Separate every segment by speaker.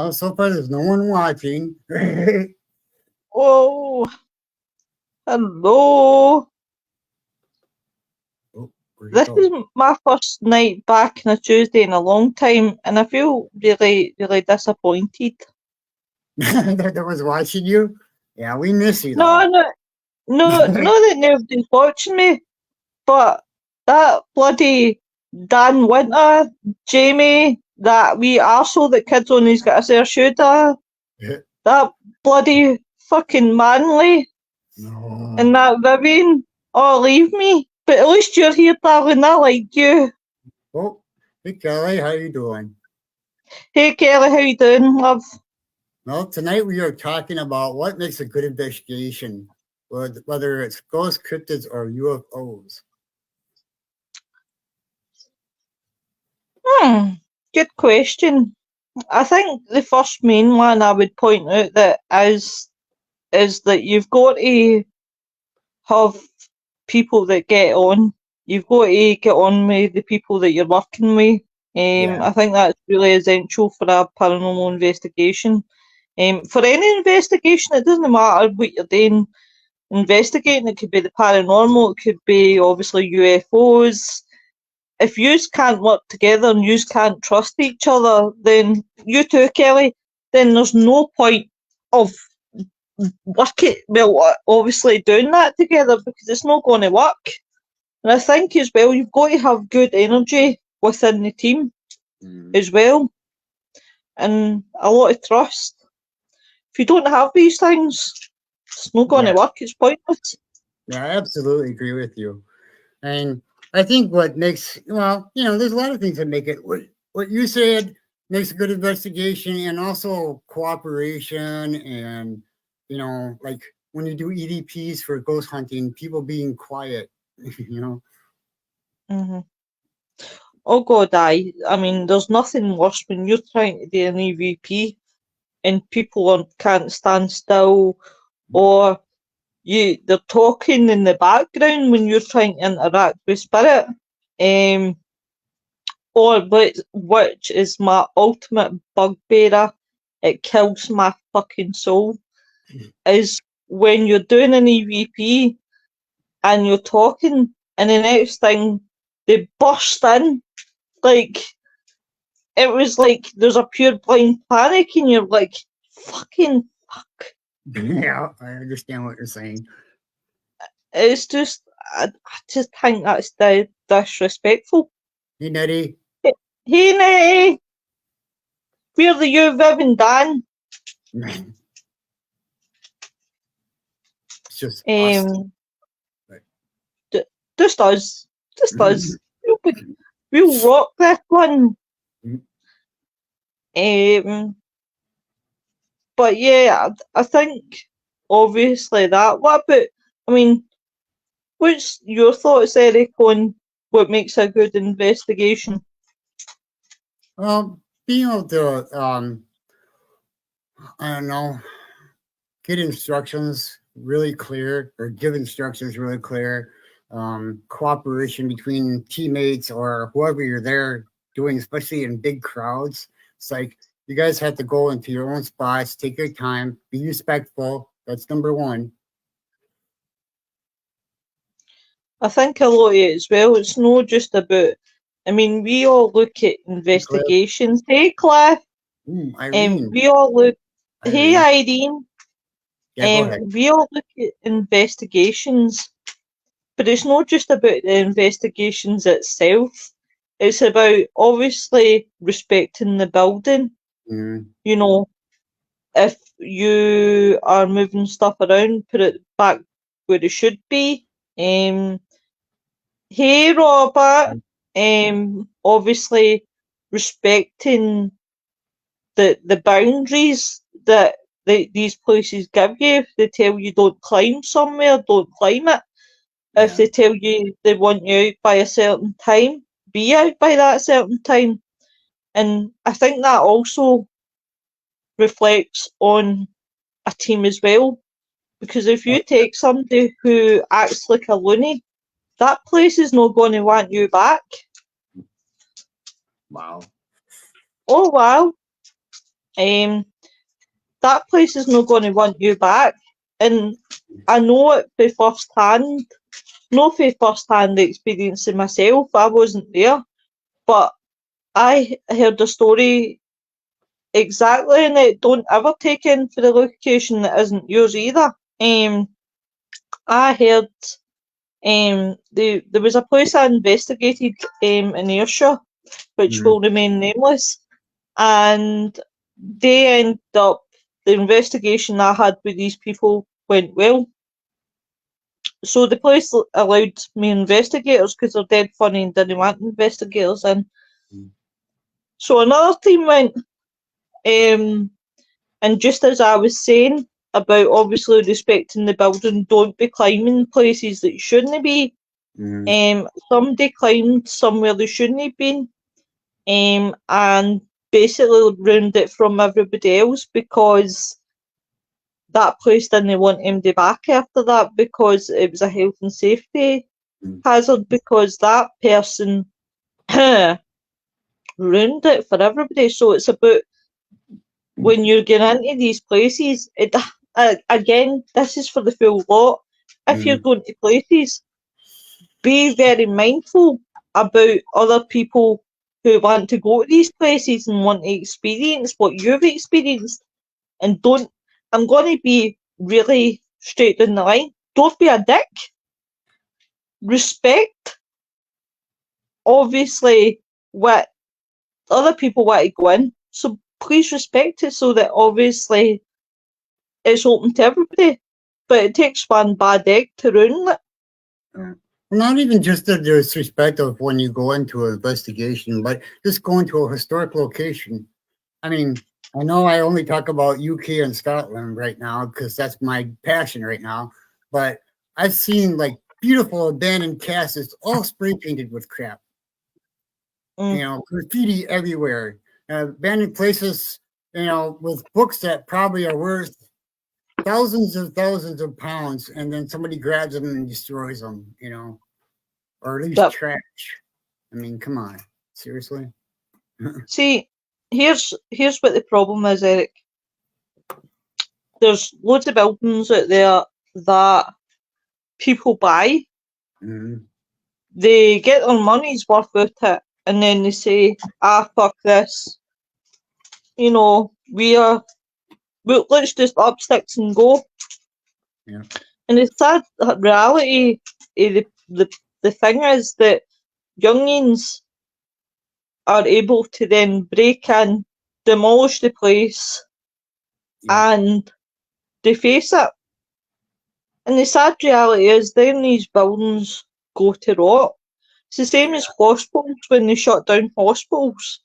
Speaker 1: Well, so far there's no one watching. Oh,
Speaker 2: Oh, hello.
Speaker 1: where'd it
Speaker 2: This
Speaker 1: go?
Speaker 2: is my first night back on a Tuesday in a long time, and I feel really, really disappointed.
Speaker 1: That was watching you? Yeah, we miss you
Speaker 2: No,
Speaker 1: though.
Speaker 2: no, no, not that nobody's watching me, but that bloody Dan Winter, Jamie, that wee arsehole that kids on he's got a fair shooter, that bloody fucking Manly,
Speaker 1: No.
Speaker 2: and that Vivian. Oh, leave me. But at least you're here, darling. I like you.
Speaker 1: Oh, hey Kelly, how you doing?
Speaker 2: Hey, Kelly, how you doing, love?
Speaker 1: Well, tonight we are talking about what makes a good investigation, whether it's ghost cryptids or UFOs.
Speaker 2: Hmm, good question. I think the first main one I would point out that is that you've got to have people that get on. You've got to get on with the people that you're working with.
Speaker 1: Yeah.
Speaker 2: I think that's really essential for a paranormal investigation. For any investigation, it doesn't matter what you're doing. Investigating, it could be the paranormal, it could be obviously UFOs. If yous can't work together and yous can't trust each other, then you too, Kelly, then there's no point of working, well, obviously doing that together because it's not going to work. And I think as well, you've got to have good energy within the team
Speaker 1: Mm.
Speaker 2: as well and a lot of trust. If you don't have these things, it's not going to
Speaker 1: Yeah.
Speaker 2: work, it's pointless.
Speaker 1: Yeah, I absolutely agree with you. And I think what makes, well, there's a lot of things that make it, what you said makes a good investigation, and also cooperation, and, like when you do EDPs for ghost hunting, people being quiet, you know.
Speaker 2: hmm Oh God, I mean, there's nothing worse when you're trying to do an EVP and people can't stand still, or they're talking in the background when you're trying to interact with spirit. Um, or which is my ultimate bugbearer. It kills my fucking soul. Is when you're doing an EVP and you're talking, and the next thing they burst in like it was like there's a pure blind panic, and you're like, fucking fuck.
Speaker 1: Yeah, I understand what you're saying.
Speaker 2: It's just, I just think that's disrespectful.
Speaker 1: Hey, Nettie.
Speaker 2: Hey, Nettie, where are you, Viv and Dan?
Speaker 1: It's just us.
Speaker 2: Um,
Speaker 1: But
Speaker 2: just us, just us. We'll rock this one. Um, but yeah, I think obviously that. What about? I mean, what's your thoughts, Eric, on what makes a good investigation?
Speaker 1: being able to, I don't know, get instructions really clear, or give instructions really clear, cooperation between teammates or whoever you're there doing, especially in big crowds. It's like you guys have to go into your own spots, take your time, be respectful. That's number one.
Speaker 2: I think a lot of it as well. It's not just about. I mean, we all look at
Speaker 1: Hey, Cliff.
Speaker 2: investigations. Hey, Cliff.
Speaker 1: Irene.
Speaker 2: We all look. Hey,
Speaker 1: Irene.
Speaker 2: Irene.
Speaker 1: Yeah, go ahead.
Speaker 2: We all look at investigations, but it's not just about the investigations itself. It's about obviously respecting the building.
Speaker 1: Mm,
Speaker 2: You know, if you are moving stuff around, put it back where it should be. Hey, Robert. Obviously respecting the boundaries that these places give you. If they tell you don't climb somewhere, don't climb it. If
Speaker 1: yeah.
Speaker 2: they tell you they want you out by a certain time, be out by that certain time. And I think that also reflects on a team as well. Because if
Speaker 1: Oh,
Speaker 2: you take somebody who acts like a loony, that place is not going to want you back.
Speaker 1: wow.
Speaker 2: Oh wow. that place is not going to want you back. And I know it by first hand, not for first hand experience in myself, I wasn't there, but I heard a story exactly, and it don't ever take in for the location that isn't yours either. I heard there was a place I investigated in Ayrshire, which will remain nameless, and they ended up, the investigation I had with these people went well. So the police allowed me investigators because they're dead funny and didn't want investigators in. So another team went, and just as I was saying about obviously respecting the building, don't be climbing places that you shouldn't be. Somebody climbed somewhere they shouldn't have been, and basically ruined it from everybody else because that place didn't want MD back after that because it was a health and safety hazard because that person ruined it for everybody. So it's about when you're getting into these places, again, this is for the full lot. If you're going to places, be very mindful about other people who want to go to these places and want to experience what you've experienced. And don't, I'm going to be really straight down the line. Don't be a dick. Respect, obviously, what other people want to go in. So please respect it so that obviously it's open to everybody. But it takes one bad egg to ruin it.
Speaker 1: Not even just the disrespect of when you go into an investigation, but just going to a historic location. I mean, I know I only talk about UK and Scotland right now because that's my passion right now, but I've seen like beautiful abandoned castles all spray painted with crap. You know, graffiti everywhere, abandoned places, you know, with books that probably are worth thousands of pounds, and then somebody grabs them and destroys them, you know, or at least trash. I mean, come on, seriously.
Speaker 2: See, here's what the problem is, Eric. There's loads of buildings out there that people buy. They get their money's worth out it, and then they say, fuck this. You know, let's just up sticks and go.
Speaker 1: Yeah.
Speaker 2: And the sad reality, the thing is that youngins are able to then break in, demolish the place, and deface it. And the sad reality is then these buildings go to rot. It's the same as hospitals. When they shut down hospitals,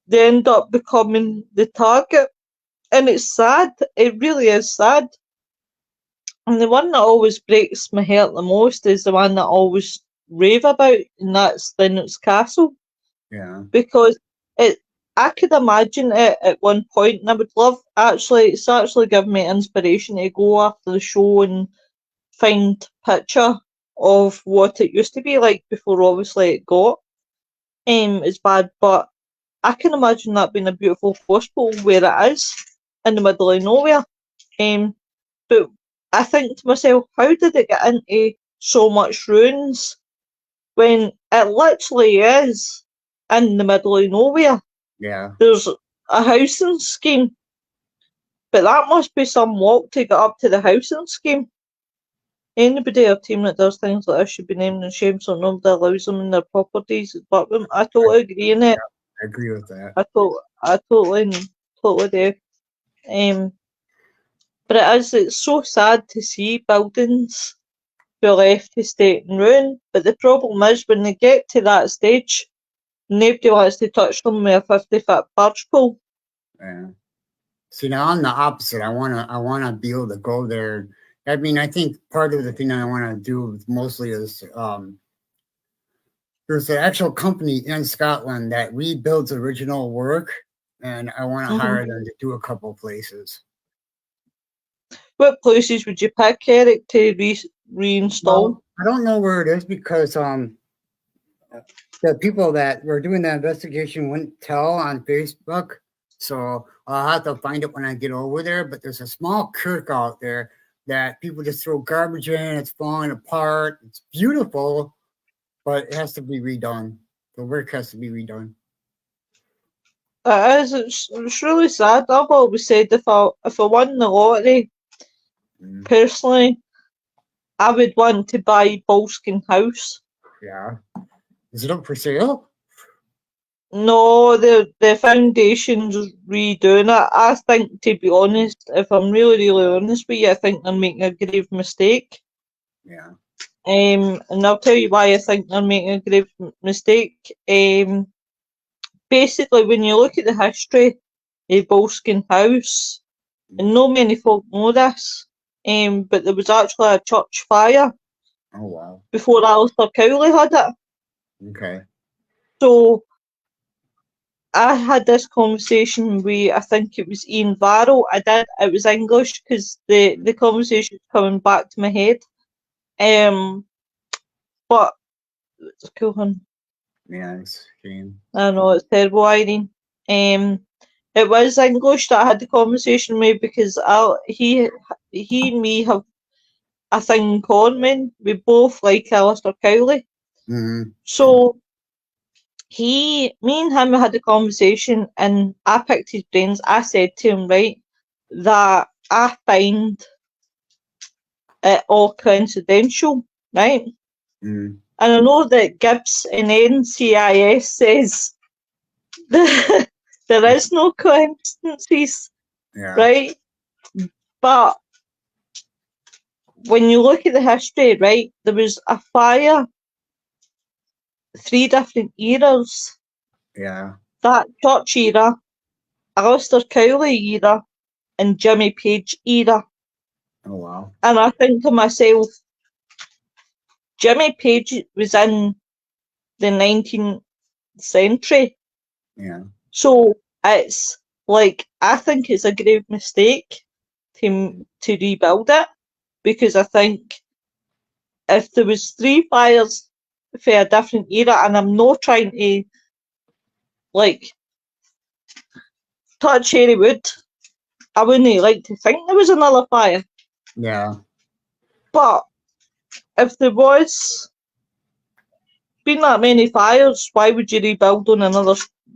Speaker 2: they end up becoming the target. And it's sad. It really is sad. And the one that always breaks my heart the most is the one that I always rave about, and that's Lennox Castle.
Speaker 1: Yeah.
Speaker 2: Because I could imagine it at one point, and I would love, it's actually given me inspiration to go after the show and find picture of what it used to be like before obviously it got as bad, but I can imagine that being a beautiful hospital where it is, in the middle of nowhere. But I think to myself, how did it get into so much ruins when it literally is in the middle of nowhere?
Speaker 1: Yeah.
Speaker 2: There's a housing scheme, but that must be some walk to get up to the housing scheme. Anybody or team that does things like this should be named and shamed so nobody allows them in their properties. But I totally agree in it.
Speaker 1: I agree with that.
Speaker 2: I totally do. But it's so sad to see buildings be left to state and ruin. But the problem is when they get to that stage, nobody wants to touch them with a 50-foot barge pole.
Speaker 1: Yeah. See, now I'm the opposite. I wanna be able to go there. I mean, I think part of the thing I want to do mostly is there's an actual company in Scotland that rebuilds original work, and I want to hire them to do a couple places.
Speaker 2: What places would you pick, Eric, to reinstall?
Speaker 1: Well, I don't know where it is because the people that were doing the investigation wouldn't tell on Facebook. So I'll have to find it when I get over there. But there's a small kirk out there that people just throw garbage in. It's falling apart. It's beautiful, but it has to be redone. The work has to be redone.
Speaker 2: It is. It's really sad. I've always said if I won the lottery,
Speaker 1: Mm,
Speaker 2: personally, I would want to buy Boleskine House.
Speaker 1: yeah. Is it up for sale?
Speaker 2: No, the foundation's redoing it. I think, to be honest, if I'm really, really honest with you, I think they're making a grave mistake.
Speaker 1: Yeah.
Speaker 2: And I'll tell you why I think they're making a grave mistake. Basically, when you look at the history of Boleskine House, and not many folk know this, but there was actually a church fire
Speaker 1: Oh, wow.
Speaker 2: before Alistair Cowley had it.
Speaker 1: Okay.
Speaker 2: So I had this conversation with, I think it was Ian Varro. It was English because the conversation's coming back to my head. But it's a cool one.
Speaker 1: Yeah, it's a shame.
Speaker 2: I know it's terrible, Irene. It was English that I had the conversation with because he and me have a thing in common. We both like Alistair Cowley.
Speaker 1: Mm-hmm.
Speaker 2: So me and him had a conversation and I picked his brains. I said to him, right, that I find it all coincidental, right?
Speaker 1: Mm,
Speaker 2: And I know that Gibbs in NCIS says there is no coincidences,
Speaker 1: yeah.
Speaker 2: right? But when you look at the history, right, there was a fire, 3 different eras.
Speaker 1: Yeah.
Speaker 2: That Church era, Alistair Cowley era, and Jimmy Page era.
Speaker 1: Oh, wow.
Speaker 2: And I think to myself, Jimmy Page was in the 19th century.
Speaker 1: Yeah.
Speaker 2: So it's like, I think it's a grave mistake to rebuild it, because I think if there was 3 fires for a different era, and I'm not trying to like touch any wood, I wouldn't like to think there was another fire.
Speaker 1: Yeah.
Speaker 2: But if there was been that many fires, why would you rebuild on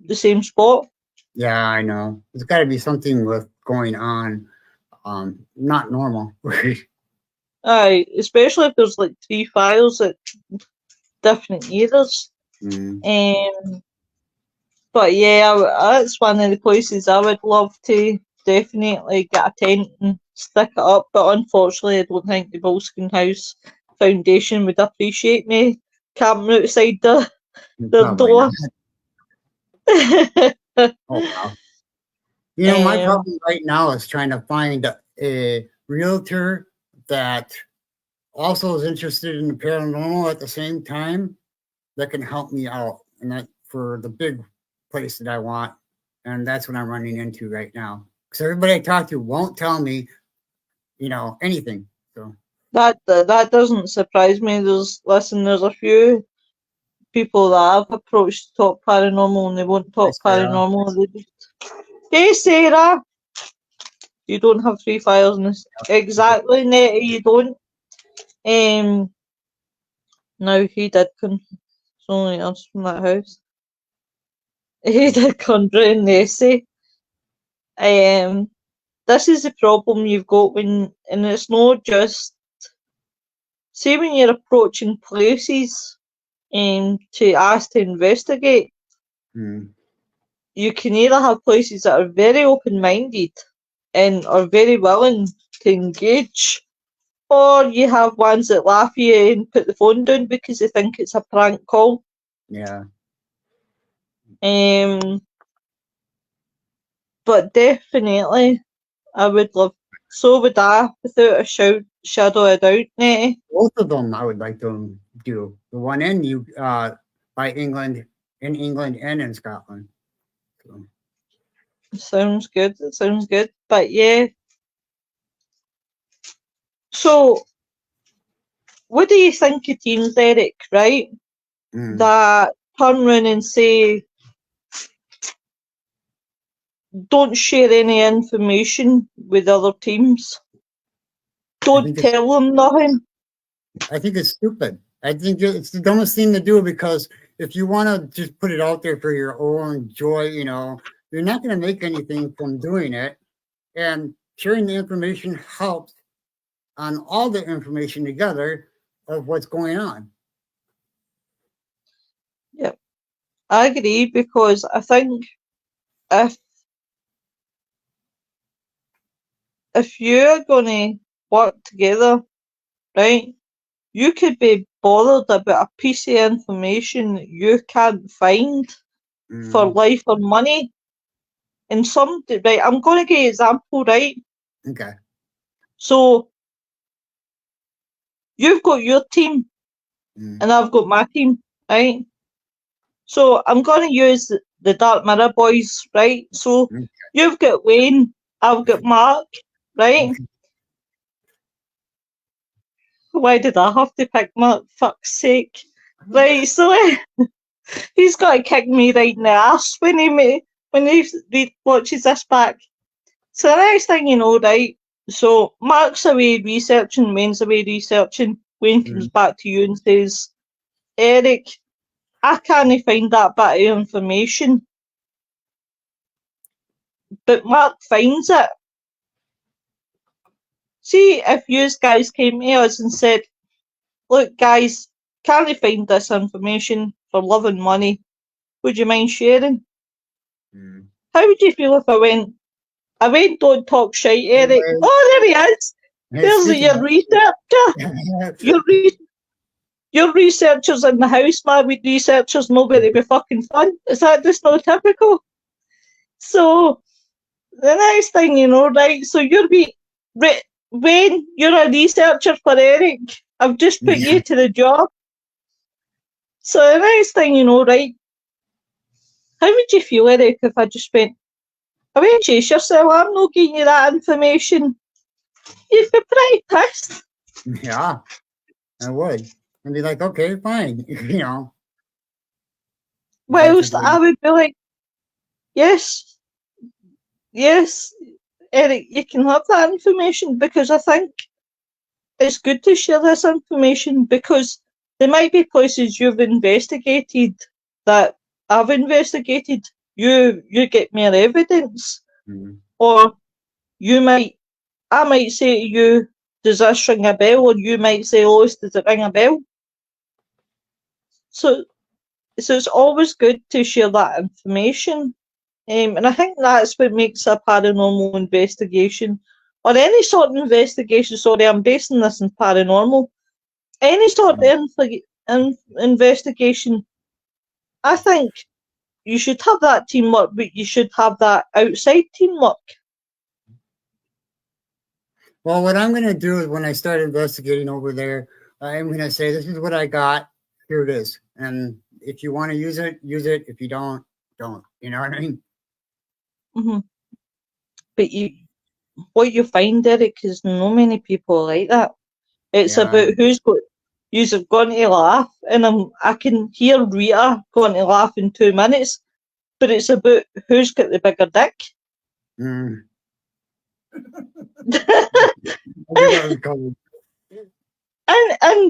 Speaker 2: the same spot?
Speaker 1: Yeah, I know. There's got to be something with going on. Not normal.
Speaker 2: Aye, especially if there's like 3 fires at different eras.
Speaker 1: Mm,
Speaker 2: But yeah, that's one of the places I would love to definitely get a tent and stick it up. But unfortunately, I don't think the Boleskine House Foundation would appreciate me camping outside their
Speaker 1: probably not.
Speaker 2: door.
Speaker 1: Oh, wow. You know, my
Speaker 2: um,
Speaker 1: problem right now is trying to find a realtor that also is interested in the paranormal at the same time that can help me out, and that for the big place that I want. And that's what I'm running into right now. Because everybody I talk to won't tell me, anything. So
Speaker 2: that doesn't surprise me. There's a few people that I've approached to talk paranormal and they won't
Speaker 1: hi,
Speaker 2: talk
Speaker 1: Sarah.
Speaker 2: paranormal. Hey Sarah, you don't have 3 fires in this. Exactly, Nettie, you don't. Now he did it's only us from that house. He did conjure Nessie. This is the problem you've got and it's not just, say when you're approaching places to ask to investigate,
Speaker 1: Hmm.
Speaker 2: you can either have places that are very open-minded and are very willing to engage, or you have ones that laugh at you and put the phone down because they think it's a prank call.
Speaker 1: Yeah.
Speaker 2: But definitely, I would love. So would I, without a shadow of a doubt, Nettie.
Speaker 1: Both of them I would like to do. The one by England, in England and in Scotland. So,
Speaker 2: Sounds good. It sounds good. But yeah. So, what do you think of teams, Eric? Right?
Speaker 1: mm,
Speaker 2: That turn round and say, don't share any information with other teams. Don't
Speaker 1: think it's-
Speaker 2: tell them nothing.
Speaker 1: I think it's stupid. I think it's the dumbest thing to do, because if you want to just put it out there for your own joy, you're not going to make anything from doing it. And sharing the information helps on all the information together of what's going on.
Speaker 2: Yep, I agree, because I think if you're going to work together, right, you could be bothered about a piece of information that you can't find for life or money. And right, I'm going to give you an example, right?
Speaker 1: Okay.
Speaker 2: So you've got your team and I've got my team, right? So I'm going to use the Dark Mirror boys, right? So you've got Wayne, I've got Mark, right? Why did I have to pick Mark? Fuck's sake. Right, so he's got to kick me right in the arse when he watches this back. So the next thing you know, right, so Mark's away researching, Wayne's away researching, Wayne comes back to you and says, Eric, I can't find that bit of information. But Mark finds it. See, if you guys came to us and said, look guys, can't find this information for love and money, would you mind sharing? How would you feel if I went, don't talk shite, Eric. Oh, there he is. There's your researcher. Your researchers in the house, man, with researchers, nobody be fucking fun. Is that just not typical? So, the next thing you know, right, so Wayne, you're a researcher for Eric. I've just put you to the job. So the next thing you know, right, how would you feel, Eric, if I just went, away chase yourself, I'm not giving you that information? You'd be pretty pissed.
Speaker 1: Yeah, I would. And be like, okay, fine,
Speaker 2: Whilst I would be like, yes, Eric, you can have that information, because I think it's good to share this information, because there might be places you've investigated that I've investigated. You get more evidence, or I might say to you, does this ring a bell? Or you might say, Lois, does it ring a bell? So it's always good to share that information. And I think that's what makes a paranormal investigation, or any sort of investigation, sorry, I'm basing this in paranormal, any sort of investigation, I think you should have that teamwork, but you should have that outside teamwork.
Speaker 1: Well, what I'm going to do is when I start investigating over there, I'm going to say, this is what I got. Here it is. And if you want to use it, use it. If you don't, don't. You know what I mean?
Speaker 2: Mm-hmm. But what you find, Eric, is no many people like that. It's about who's got. You're going to laugh, and I can hear Rita going to laugh in 2 minutes, but it's about who's got the bigger dick. And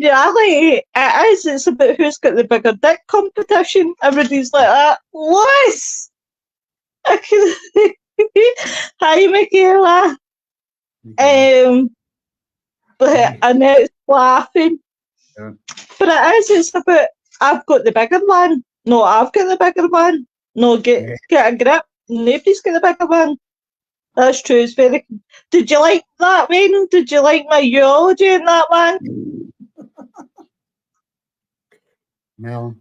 Speaker 2: reality, it's about who's got the bigger dick competition. Everybody's like that. What? Hi, Michaela. But Annette's laughing. Yeah. But it's about, I've got the bigger one. No, I've got the bigger one. No, get a grip. Nobody's got the bigger one. That's true. It's very. Did you like that, Wayne? Did you like my eulogy in that one?
Speaker 1: No.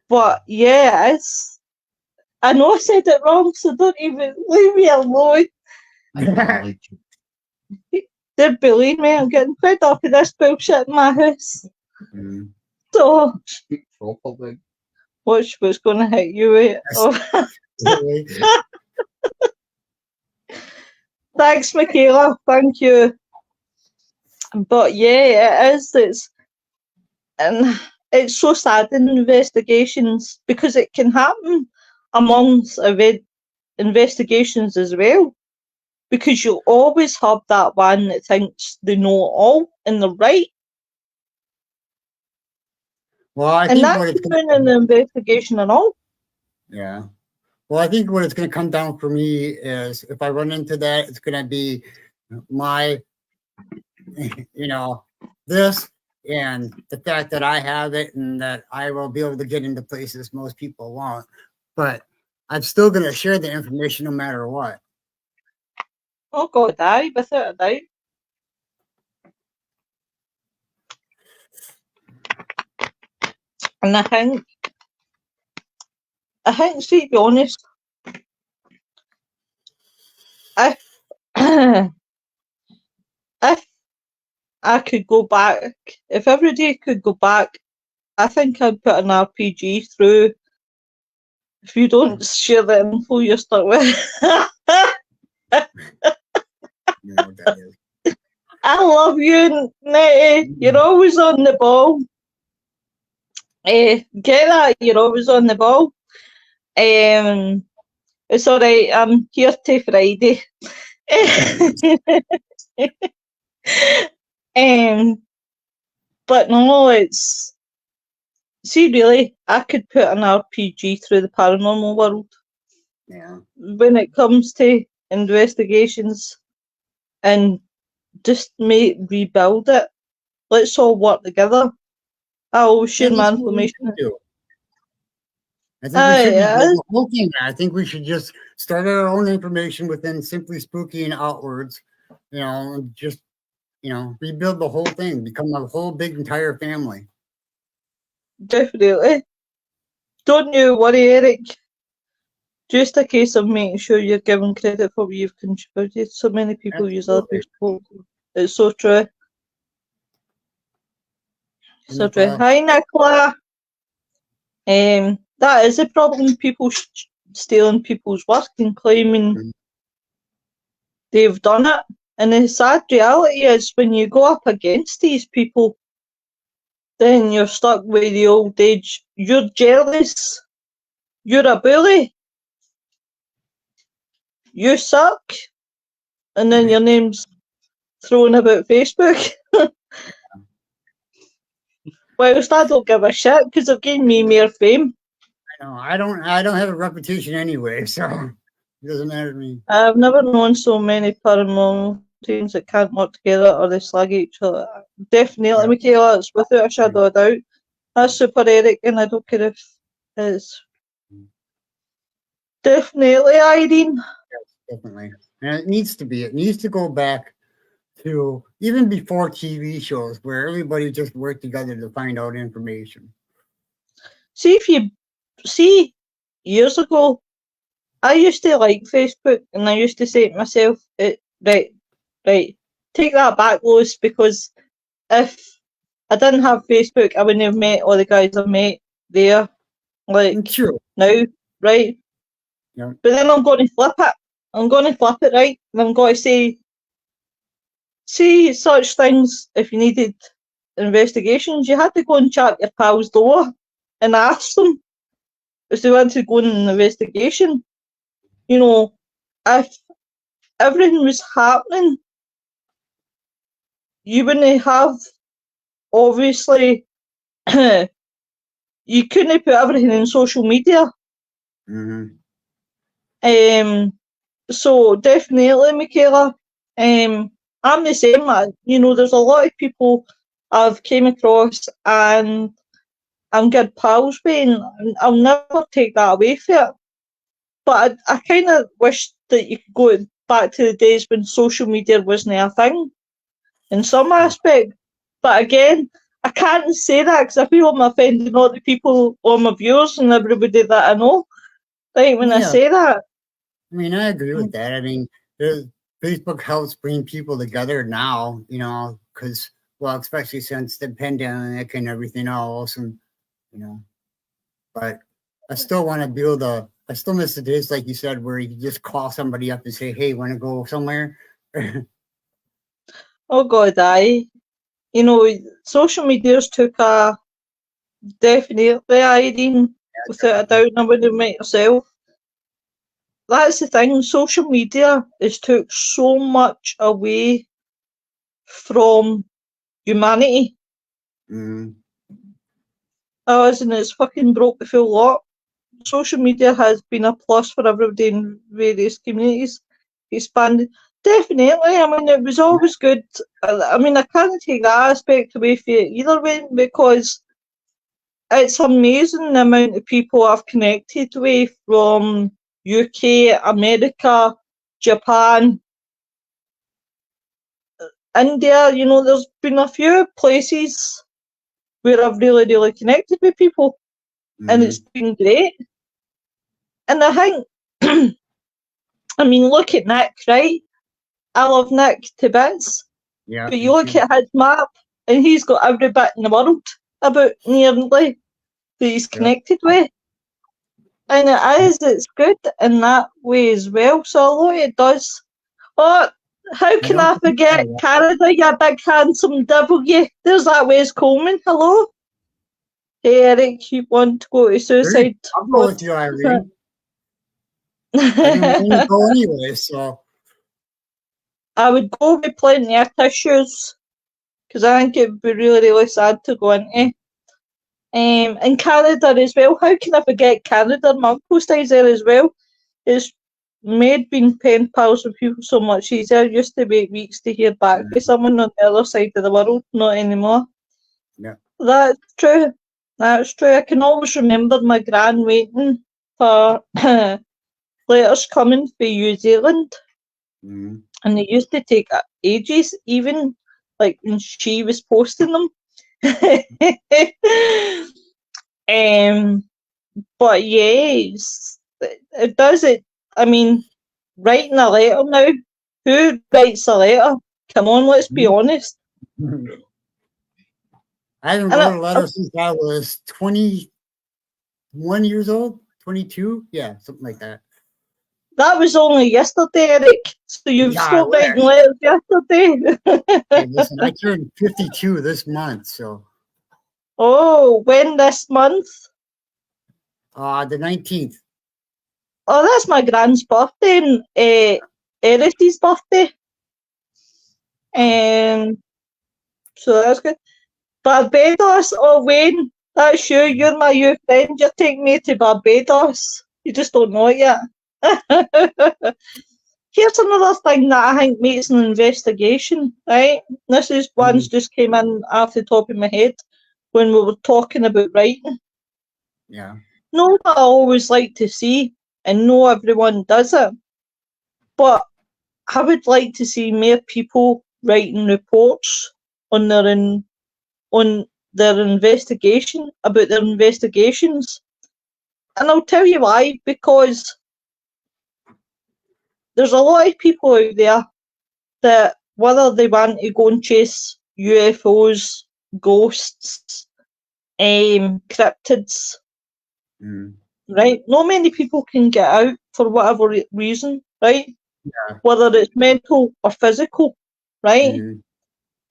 Speaker 2: But yeah, it's. I know I said it wrong, so don't even leave me alone. They're bullying me. I'm getting fed up with this bullshit in my house. So, watch what's going to hit you with. Oh. Thanks, Michaela. Thank you. But yeah, it is. And it's so sad in investigations, because it can happen. amongst investigations as well, because you always have that one that thinks they know it all and they're right.
Speaker 1: Well, I
Speaker 2: And
Speaker 1: think
Speaker 2: that's
Speaker 1: what it's
Speaker 2: doing an investigation and all.
Speaker 1: yeah. Well, I think what it's going to come down for me is if I run into that, it's going to be my, this and the fact that I have it and that I will be able to get into places most people won't. But I'm still going to share the information no matter what.
Speaker 2: Oh God, aye, without a doubt. And I think, see, to be honest, if if I could go back, if everybody could go back, I think I'd put an RPG through. If you don't share the info, you're stuck with.
Speaker 1: You know what that is.
Speaker 2: I love you, Nettie. You're always on the ball. Get that? You're always on the ball. It's all right. I'm here till Friday. But no, it's see, really, I could put an RPG through the paranormal world.
Speaker 1: Yeah.
Speaker 2: When it comes to investigations and just rebuild it. Let's all work together. I'll share
Speaker 1: And
Speaker 2: my
Speaker 1: that's what we
Speaker 2: information.
Speaker 1: should do. I think we should
Speaker 2: yeah.
Speaker 1: rebuild the whole thing. I think we should just start our own information within Simply Spooky and outwards, and just, rebuild the whole thing, become a whole big entire family.
Speaker 2: Definitely. Don't you worry, Eric. Just a case of making sure you're given credit for what you've contributed. So many people use other
Speaker 1: Absolutely.
Speaker 2: people. It's so true. So true.
Speaker 1: Nicola.
Speaker 2: Hi, Nicola. That is a problem. People stealing people's work and claiming
Speaker 1: Mhm.
Speaker 2: they've done it. And the sad reality is when you go up against these people, then you're stuck with the old age. You're jealous. You're a bully. You suck. And then your name's thrown about Facebook. Whilst I don't give a shit because they've given me more fame.
Speaker 1: I don't have a reputation anyway, so it doesn't matter to me.
Speaker 2: I've never known so many paranormal teams that can't work together or they slag each other. Definitely,
Speaker 1: Yeah.
Speaker 2: Michaela, it's without a shadow of a doubt. That's Super Eric, and I don't care if it's definitely Irene.
Speaker 1: Definitely. And it needs to be. It needs to go back to even before TV shows where everybody just worked together to find out information.
Speaker 2: See, if you see, years ago, I used to like Facebook, and I used to say to myself, right, take that back, Lois, because if I didn't have Facebook, I wouldn't have met all the guys I've met there, like
Speaker 1: True.
Speaker 2: now, right?
Speaker 1: Yeah.
Speaker 2: But then I'm going to flip it. I'm going to flip it, right? And I'm going to say such things, if you needed investigations, you had to go and chat your pal's door and ask them if they wanted to go on an investigation. If everything was happening, you wouldn't have, obviously, you couldn't put everything in social media.
Speaker 1: Mm-hmm.
Speaker 2: So definitely, Michaela, I'm the same. There's a lot of people I've came across and I'm good pals with, and I'll never take that away from it. But I kind of wish that you could go back to the days when social media wasn't a thing in some aspect. But again, I can't say that because I feel I'm offending all the people, all my viewers and everybody that I know. Like when I say that.
Speaker 1: I mean, I agree with that. I mean, Facebook helps bring people together now, because, well, especially since the pandemic and everything else, and, but I still want to be able to, I still miss the days, like you said, where you just call somebody up and say, hey, want to go somewhere?
Speaker 2: Oh, God, aye. Social media's took a definitely Irene, without a doubt, and I wouldn't make yourself. that's the thing. Social media has took so much away from humanity.
Speaker 1: Mm.
Speaker 2: And it's fucking broke the full lot. Social media has been a plus for everybody in various communities. Expanded. Definitely. I mean, it was always good. I mean, I can't take that aspect away from it either way, because it's amazing the amount of people I've connected with from UK, America, Japan, India. You know, there's been a few places where I've really, really connected with people, and it's been great. And I think, I mean, look at Nick, right? I love Nick to bits,
Speaker 1: Yeah.
Speaker 2: but you look at his map, and he's got every bit in the world about nearly that he's connected with. And it's good in that way as well. So although it does, oh, how can I forget Canada, you big handsome devil, you? There's that Wes Coleman, hello? Hey Eric, you want to go to suicide?
Speaker 1: I'll go with you, Irene. I didn't want to go anyway, so.
Speaker 2: I would go with plenty of tissues, because I think it would be really, really sad to go into. In Canada as well, how can I forget Canada? My uncle stays there as well. It's made being pen pals with people so much easier. I used to wait weeks to hear back from someone on the other side of the world, not anymore.
Speaker 1: Yeah.
Speaker 2: That's true. That's true. I can always remember my gran waiting for letters coming from New Zealand.
Speaker 1: Mm.
Speaker 2: And it used to take ages, even like when she was posting them. But yes, it does it. I mean, writing a letter now. Who writes a letter? Come on, let's be honest.
Speaker 1: I haven't wrote a letter since I was 21 years old, 22. Yeah, something like that.
Speaker 2: That was only yesterday, Eric. So you've stopped writing letters yesterday.
Speaker 1: Hey, listen, I turned 52 this month, so.
Speaker 2: Oh, when this month?
Speaker 1: The 19th.
Speaker 2: Oh, that's my grand's birthday and Erity's birthday. So that's good. Barbados, oh Wayne, that's you. You're my new friend. You're taking me to Barbados. You just don't know it yet. Here's another thing that I think makes an investigation, right? This is one's just came in off the top of my head when we were talking about writing.
Speaker 1: Yeah.
Speaker 2: No, what I always like to see, and no everyone does it, but I would like to see more people writing reports on their investigation, about their investigations. And I'll tell you why, because there's a lot of people out there that whether they want to go and chase UFOs, ghosts, cryptids, right? Not many people can get out for whatever reason, right?
Speaker 1: Yeah.
Speaker 2: Whether it's mental or physical, right?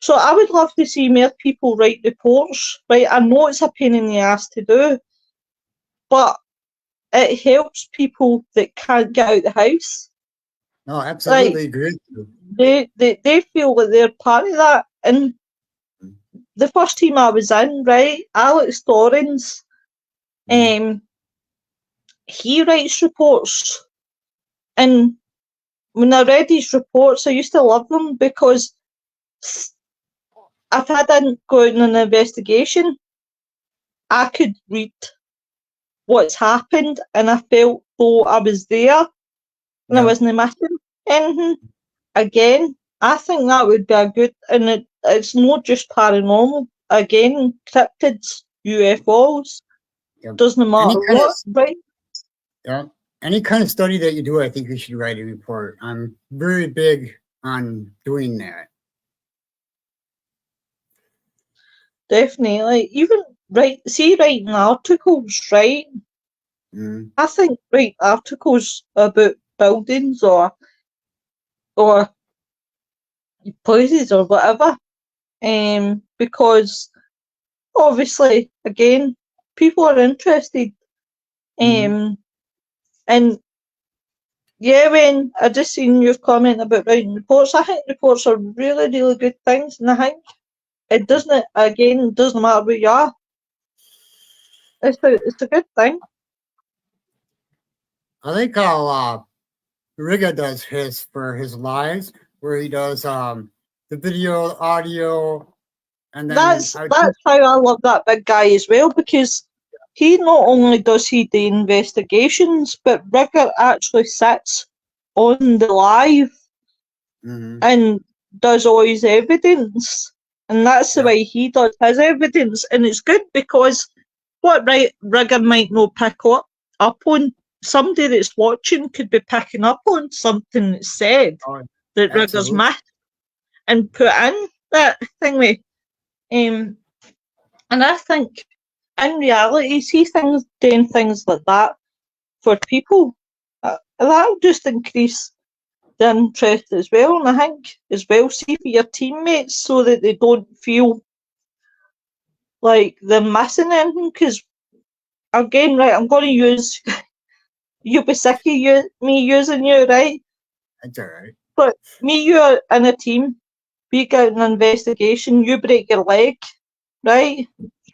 Speaker 2: So I would love to see more people write reports, right? I know it's a pain in the ass to do, but it helps people that can't get out the house.
Speaker 1: No, absolutely agree.
Speaker 2: They feel that they're part of that. And the first team I was in, right, Alex Dorrans, he writes reports. And when I read his reports, I used to love them because if I didn't go out on an investigation, I could read what's happened and I felt though I was there and I wasn't missing anything. Again, I think that would be a good, and it's not just paranormal. Again, cryptids, UFOs, doesn't matter what, right?
Speaker 1: Yeah. Any kind of study that you do, I think you should write a report. I'm very big on doing that.
Speaker 2: Definitely. Even writing articles, right? I think write articles about buildings or places or whatever. Because obviously, again, people are interested. And Yeah, Wayne, I just seen your comment about writing reports. I think reports are really, really good things, and I think it doesn't, again, doesn't matter where you are. It's a good thing.
Speaker 1: I like how Riga does his for his lives, where he does the video, audio, and then
Speaker 2: That's how I love that big guy as well, because he not only does he the investigations, but Rigger actually sits on the live
Speaker 1: Mhm.
Speaker 2: and does all his evidence. And that's the
Speaker 1: Yep.
Speaker 2: way he does his evidence. And it's good because what Rigger might not pick up on, somebody that's watching could be picking up on something that's said
Speaker 1: Oh,
Speaker 2: that Rigger's
Speaker 1: absolutely.
Speaker 2: missed and put in that thingy. And I think in reality, see things doing things like that for people, that'll just increase the interest as well. And I think as well, see for your teammates so that they don't feel like they're missing anything. Because again, right, I'm going to use you'll be sick of me using you, right?
Speaker 1: That's all right.
Speaker 2: But you are in a team, we get an investigation, you break your leg, right?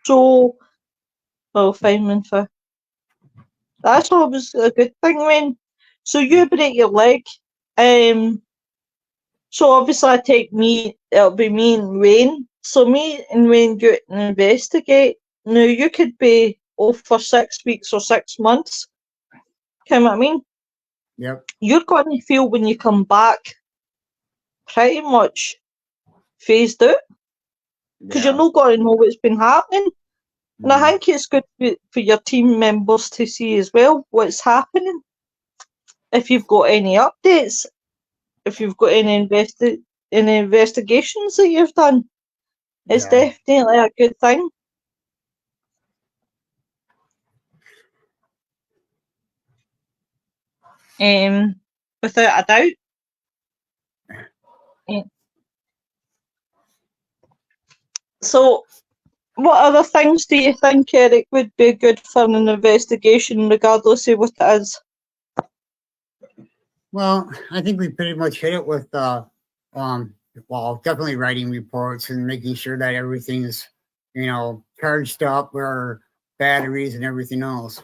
Speaker 2: So, oh, fine, for that's always a good thing, when. So you break your leg, so obviously I take it'll be me and Wayne. So me and Wayne go out and investigate. Now you could be off for 6 weeks or 6 months. You know what I mean?
Speaker 1: Yep.
Speaker 2: You're going to feel when you come back pretty much phased out, because you're
Speaker 1: Yeah.
Speaker 2: not going to know what's been happening. And I
Speaker 1: Mhm.
Speaker 2: think it's good for your team members to see as well what's happening. If you've got any updates, if you've got any investigations that you've done, it's
Speaker 1: Yeah.
Speaker 2: definitely a good thing. Without a doubt. So, what other things do you think, Eric, would be good for an investigation, regardless of what it is?
Speaker 1: Well, I think we pretty much hit it with well, definitely writing reports and making sure that everything's, charged up or batteries and everything else.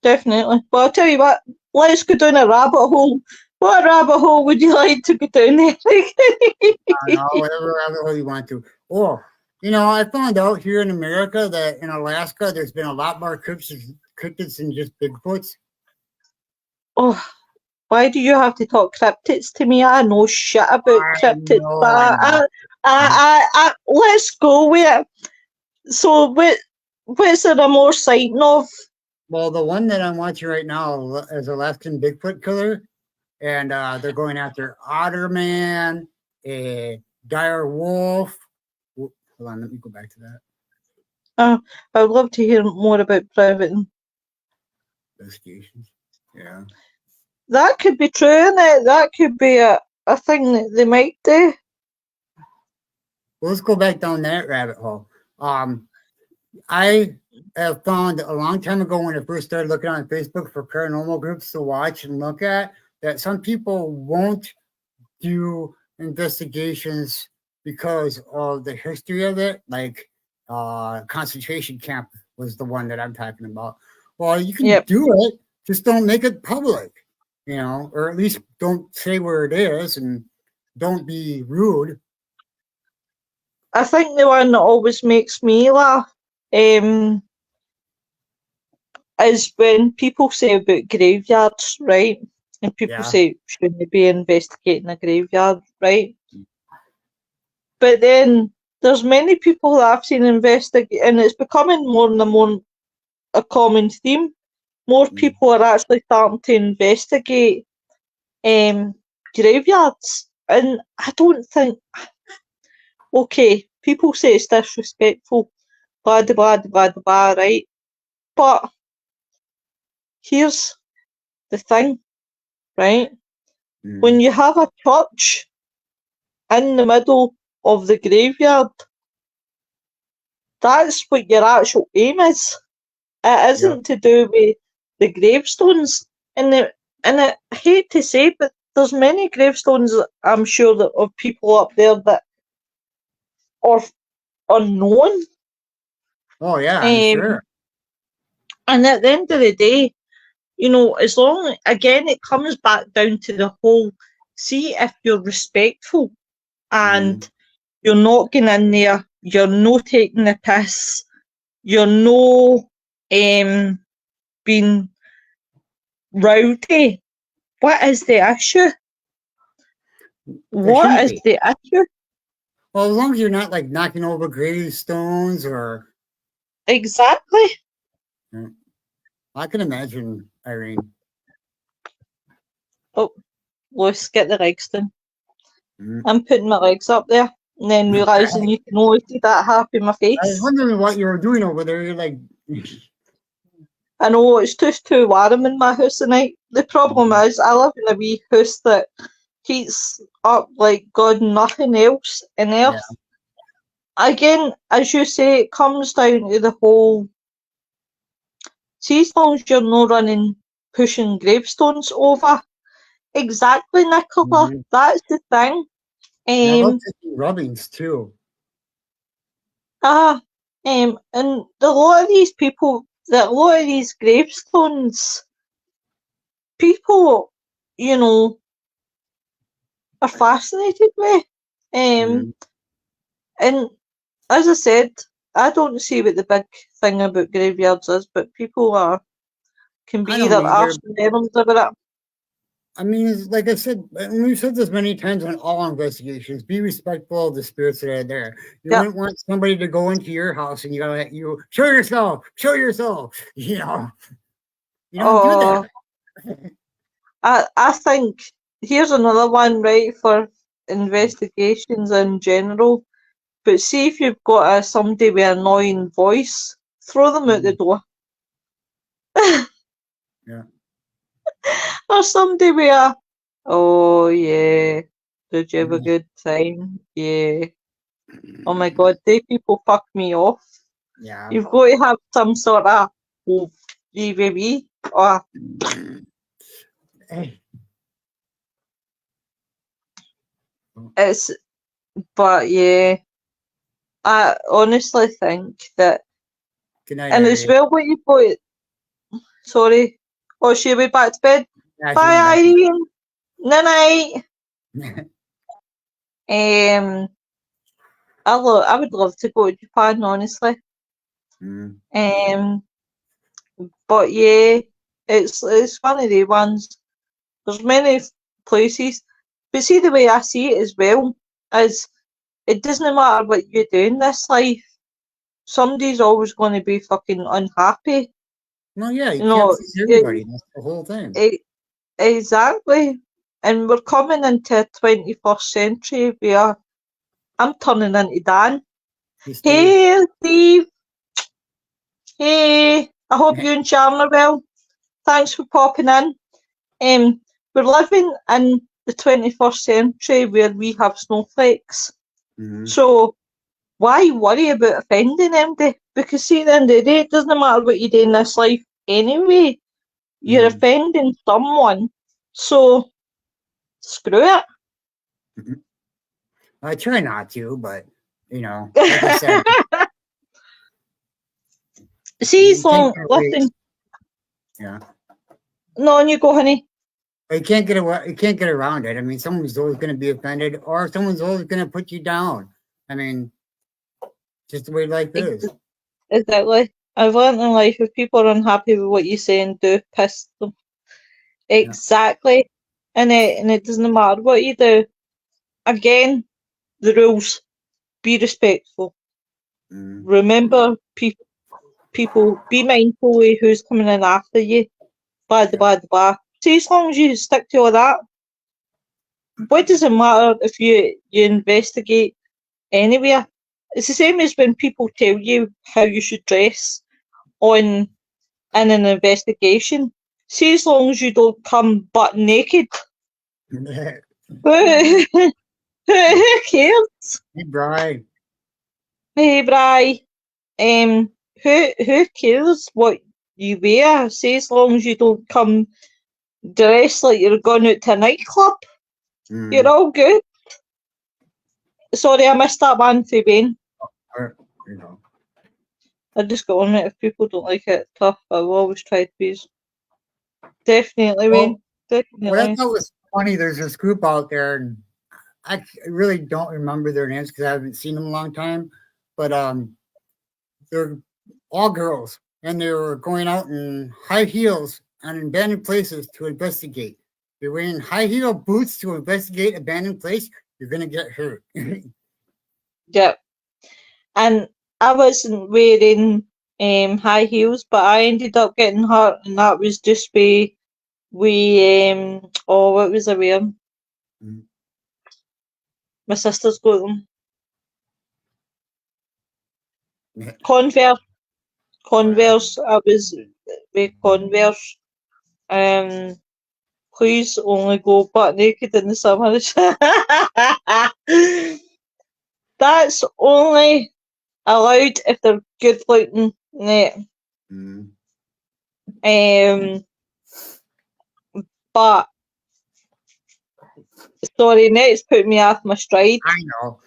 Speaker 2: Definitely. Well, I'll tell you what, let's go down a rabbit hole. What rabbit hole would you like to go down, Eric?
Speaker 1: Whatever rabbit hole you want to. Or, I found out here in America that in Alaska there's been a lot more cryptids than just Bigfoots.
Speaker 2: Oh, why do you have to talk cryptids to me? I know shit about cryptids, but let's go with it. So, what's there more sighting of?
Speaker 1: Well, the one that I'm watching right now is Alaskan Bigfoot killer, and they're going after Otterman, a dire wolf. Hold on, let me go back to that.
Speaker 2: I'd love to hear more about private.
Speaker 1: Investigations. Yeah.
Speaker 2: That could be true, innit? That could be a thing that they might do.
Speaker 1: Well, let's go back down that rabbit hole. I have found a long time ago when I first started looking on Facebook for paranormal groups to watch and look at, that some people won't do investigations because of the history of it. Like concentration camp was the one that I'm talking about. Well, you can do it, just don't make it public, or at least don't say where it is and don't be rude.
Speaker 2: I think the one that always makes me laugh is when people say about graveyards, right? And people say, shouldn't they be investigating a graveyard, right? But then there's many people that I've seen investigate, and it's becoming more and more a common theme. More people are actually starting to investigate graveyards, and I don't think. Okay, people say it's disrespectful, blah blah blah blah, right? But here's the thing, right? When you have a church in the middle of the graveyard, that's what your actual aim is. It isn't to do with the gravestones. And and I hate to say, but there's many gravestones, I'm sure, that of people up there that are unknown.
Speaker 1: Oh yeah, I'm sure.
Speaker 2: And at the end of the day, you know, as long, again, it comes back down to the whole, see if you're respectful and you're not going in there, you're no taking the piss, you're no being rowdy. What is the issue? What
Speaker 1: shouldn't
Speaker 2: is
Speaker 1: be.
Speaker 2: the issue?
Speaker 1: Well, as long as you're not like knocking over gravestones or
Speaker 2: Exactly.
Speaker 1: I can imagine, Irene.
Speaker 2: Oh, let's get the legs done.
Speaker 1: Mm.
Speaker 2: I'm putting my legs up there and then realising you can only see that half in my
Speaker 1: I was
Speaker 2: face.
Speaker 1: wondering what you were doing over there. You're like,
Speaker 2: I know it's just too warm in my house tonight. The problem is I live in a wee house that heats up like God nothing else in earth. Again, as you say, it comes down to the whole, see, as long as you're not running, pushing gravestones over. Exactly, Nicola. That's the thing.
Speaker 1: I love taking rubbings too.
Speaker 2: And a lot of these people, a lot of these gravestones, people, you know, are fascinated with. And as I said, I don't see what the big thing about graveyards is, but people can be
Speaker 1: I
Speaker 2: either
Speaker 1: don't either.
Speaker 2: arse and devils about it.
Speaker 1: I mean, like I said, and we've said this many times on all investigations, be respectful of the spirits that are there. You wouldn't want somebody to go into your house and you gotta let you show yourself, you know. You don't do
Speaker 2: that. I think here's another one, right, for investigations in general. But see if you've got somebody with an annoying voice, throw them out the door.
Speaker 1: Yeah.
Speaker 2: Or somebody with a, oh yeah, did you have a good time? Yeah. Oh my God, they people fuck me off.
Speaker 1: Yeah.
Speaker 2: You've got to have some sort of, oh, baby, or it's, but yeah, I honestly think that,
Speaker 1: Good night,
Speaker 2: and as well what you've got, sorry, oh, she'll be back to bed.
Speaker 1: Yeah,
Speaker 2: Bye, Irene. Night night. I would love to go to Japan, honestly. But yeah, it's one of the ones. There's many places, but see the way I see it as well is it doesn't matter what you do in this life. Somebody's always going to be fucking unhappy.
Speaker 1: Well, yeah, you can't please everybody. That's the whole thing.
Speaker 2: Exactly. And we're coming into a 21st century where I'm turning into Dan. Hey, Steve. Hey, I hope you and Sharon are well. Thanks for popping in. We're living in the 21st century where we have snowflakes. So why worry about offending anybody? Because see, at the end of the day, it doesn't matter what you do in this life anyway. You're offending someone. So screw it.
Speaker 1: I try not to, but you know, like I said.
Speaker 2: See, so listen.
Speaker 1: Yeah.
Speaker 2: No, on you go, honey.
Speaker 1: You can't get away. You can't get around it. I mean, someone's always going to be offended, or someone's always going to put you down. I mean, just the way life is.
Speaker 2: Exactly. I've learned in life if people are unhappy with what you say and do, piss them. Exactly. Yeah. And it doesn't matter what you do. Again, the rules. Be respectful. Remember, people, be mindful of who's coming in after you. Blah, blah, blah. See, as long as you stick to all that, what does it matter if you investigate anywhere? It's the same as when people tell you how you should dress in an investigation. See, as long as you don't come butt naked. Who cares?
Speaker 1: Hey, Bri.
Speaker 2: Hey, Bri. Who cares what you wear? See, as long as you don't come dress like you're going out to a nightclub.
Speaker 1: Mm.
Speaker 2: You're all good. Sorry, I missed that one for Ben.
Speaker 1: Or, you know.
Speaker 2: I just got on it. If people don't like it, tough. I've always tried to be. Definitely, Wayne.
Speaker 1: What I
Speaker 2: Definitely.
Speaker 1: thought was funny, there's this group out there, and I really don't remember their names because I haven't seen them in a long time. But they're all girls, and they were going out in high heels on abandoned places to investigate. You're wearing high heel boots to investigate abandoned place, you're gonna get hurt.
Speaker 2: Yeah. And I wasn't wearing high heels, but I ended up getting hurt, and that was just what was I wearing?
Speaker 1: Mm.
Speaker 2: My sister's got them.
Speaker 1: Yeah.
Speaker 2: Converse. I was with Converse. Please only go butt naked in the summer. That's only allowed if they're good looking.
Speaker 1: Mm.
Speaker 2: But sorry, Net's put me off my stride.
Speaker 1: I know.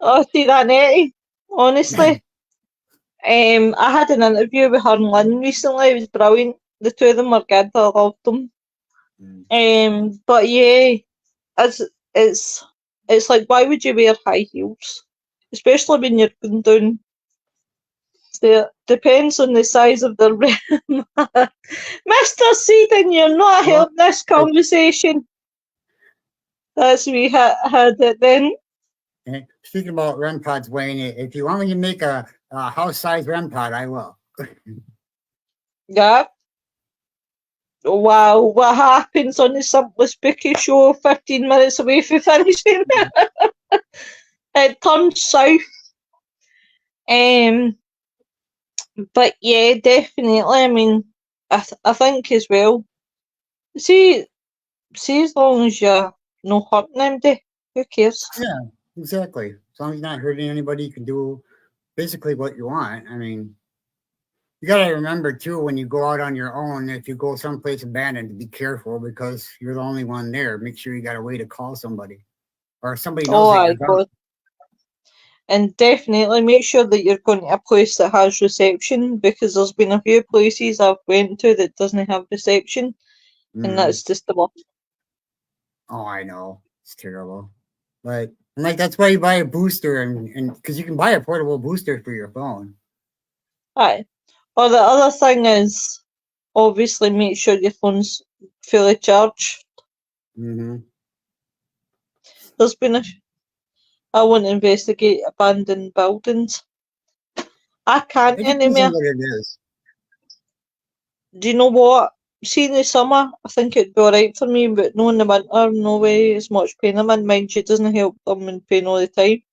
Speaker 2: Oh, see that, Nettie? Honestly. I had an interview with her and Lynn recently. It was brilliant. The two of them were good. I loved them. But yeah, it's like, why would you wear high heels, especially when you're going down? It depends on the size of the rim. Mr. Seaton, you're not
Speaker 1: Well,
Speaker 2: helping this conversation. That's we had it then.
Speaker 1: Speaking about REM pods, Wayne, if you want me to make a house-size REM pod, I will.
Speaker 2: Yeah. Wow, what happens on the Simply Spooky show 15 minutes away from finishing? It turns south. But yeah, definitely. I mean, I think as well. See, as long as you're not hurting anybody, who cares?
Speaker 1: Yeah, exactly. As long as you're not hurting anybody, you can do basically what you want. I mean, you got to remember too when you go out on your own, if you go someplace abandoned, to be careful because you're the only one there. Make sure you got a way to call somebody or somebody knows
Speaker 2: Oh,
Speaker 1: that
Speaker 2: I
Speaker 1: you're gone.
Speaker 2: God. And definitely make sure that you're going to a place that has reception, because there's been a few places I've went to that doesn't have reception, and
Speaker 1: Mm.
Speaker 2: that's just the worst.
Speaker 1: Oh, I know. It's terrible. But like that's why you buy a booster and because you can buy a portable booster for your phone.
Speaker 2: Aye. Or the other thing is, obviously make sure your phone's fully charged.
Speaker 1: Mm-hmm.
Speaker 2: There's been I want to investigate abandoned buildings. I can't
Speaker 1: It depends on
Speaker 2: anymore.
Speaker 1: what it is.
Speaker 2: Do you know what? See, in the summer, I think it'd be alright for me, but no in the winter, no way as much pain I'm in. Mind you, it doesn't help them in pain all the time.